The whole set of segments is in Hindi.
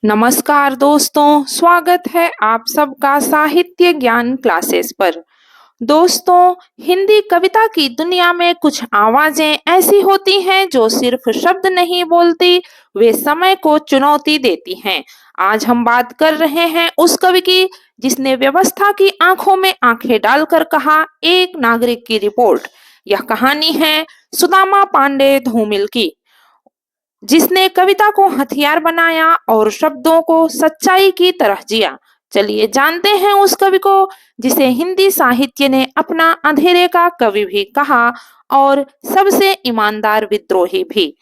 नमस्कार दोस्तों, स्वागत है आप सबका साहित्य ज्ञान क्लासेस पर। दोस्तों, हिंदी कविता की दुनिया में कुछ आवाजें ऐसी होती हैं जो सिर्फ शब्द नहीं बोलती, वे समय को चुनौती देती हैं। आज हम बात कर रहे हैं उस कवि की जिसने व्यवस्था की आंखों में आंखें डालकर कहा, एक नागरिक की रिपोर्ट। यह कहानी है सुदामा पांडे धूमिल की, जिसने कविता को हथियार बनाया और शब्दों को सच्चाई की तरह जिया। चलिए जानते हैं उस कवि को जिसे हिंदी साहित्य ने अपना अंधेरे का कवि भी कहा और सबसे ईमानदार विद्रोही भी।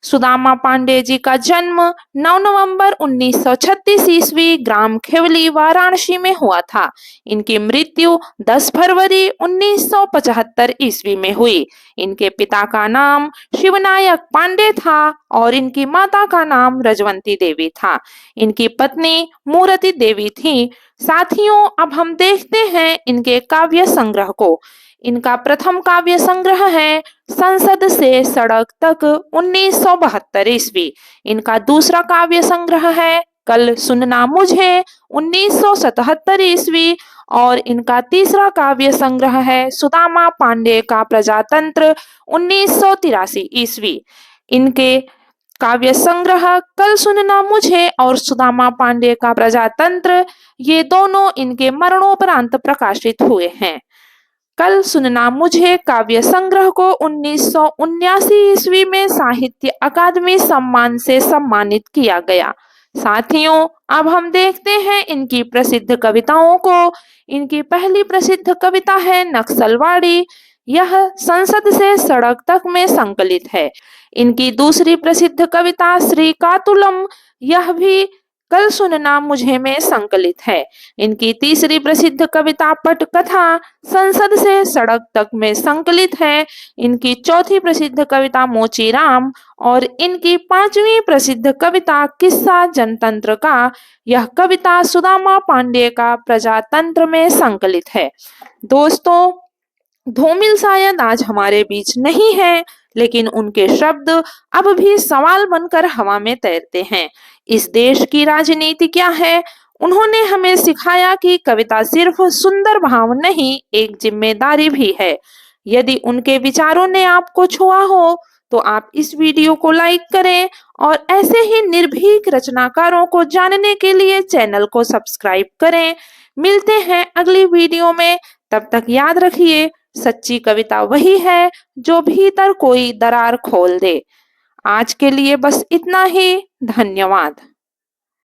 सुदामा पांडे जी का जन्म 9 नवंबर 1936 ईस्वी ग्राम खेवली वाराणसी में हुआ था। इनकी मृत्यु 10 फरवरी 1975 ईस्वी में हुई। इनके पिता का नाम शिवनायक पांडे था और इनकी माता का नाम रजवंती देवी था। इनकी पत्नी मूर्ति देवी थी। साथियों, अब हम देखते हैं इनके काव्य संग्रह को। इनका प्रथम काव्य संग्रह है संसद से सड़क तक 1972 ईस्वी। इनका दूसरा काव्य संग्रह है कल सुनना मुझे 1977 ईस्वी और इनका तीसरा काव्य संग्रह है सुदामा पांडे का प्रजातंत्र 1983 ईस्वी। इनके काव्य संग्रह कल सुनना मुझे और सुदामा पांडे का प्रजातंत्र, ये दोनों इनके मरणोपरांत प्रकाशित हुए हैं। कल सुनना मुझे काव्य संग्रह को 1979 ईस्वी में साहित्य अकादमी सम्मान से सम्मानित किया गया। साथियों, अब हम देखते हैं इनकी प्रसिद्ध कविताओं को। इनकी पहली प्रसिद्ध कविता है नक्सलवाड़ी। यह संसद से सड़क तक में संकलित है। इनकी दूसरी प्रसिद्ध कविता श्री कातुलम, यह भी कल सुनना मुझे में संकलित है। इनकी तीसरी प्रसिद्ध कविता पटकथा संसद से सड़क तक में संकलित है। इनकी चौथी प्रसिद्ध कविता मोचीराम और इनकी पांचवी प्रसिद्ध कविता किस्सा जनतंत्र का, यह कविता सुदामा पांडे का प्रजातंत्र में संकलित है। दोस्तों, धूमिल शायद आज हमारे बीच नहीं है, लेकिन उनके शब्द अब भी सवाल बनकर हवा में तैरते हैं। इस देश की राजनीति क्या है? उन्होंने हमें सिखाया कि कविता सिर्फ सुंदर भाव नहीं, एक जिम्मेदारी भी है। यदि उनके विचारों ने आपको छुआ हो तो आप इस वीडियो को लाइक करें और ऐसे ही निर्भीक रचनाकारों को जानने के लिए चैनल को सब्सक्राइब करें। मिलते हैं अगली वीडियो में, तब तक याद रखिए, सच्ची कविता वही है जो भीतर कोई दरार खोल दे। आज के लिए बस इतना ही। धन्यवाद।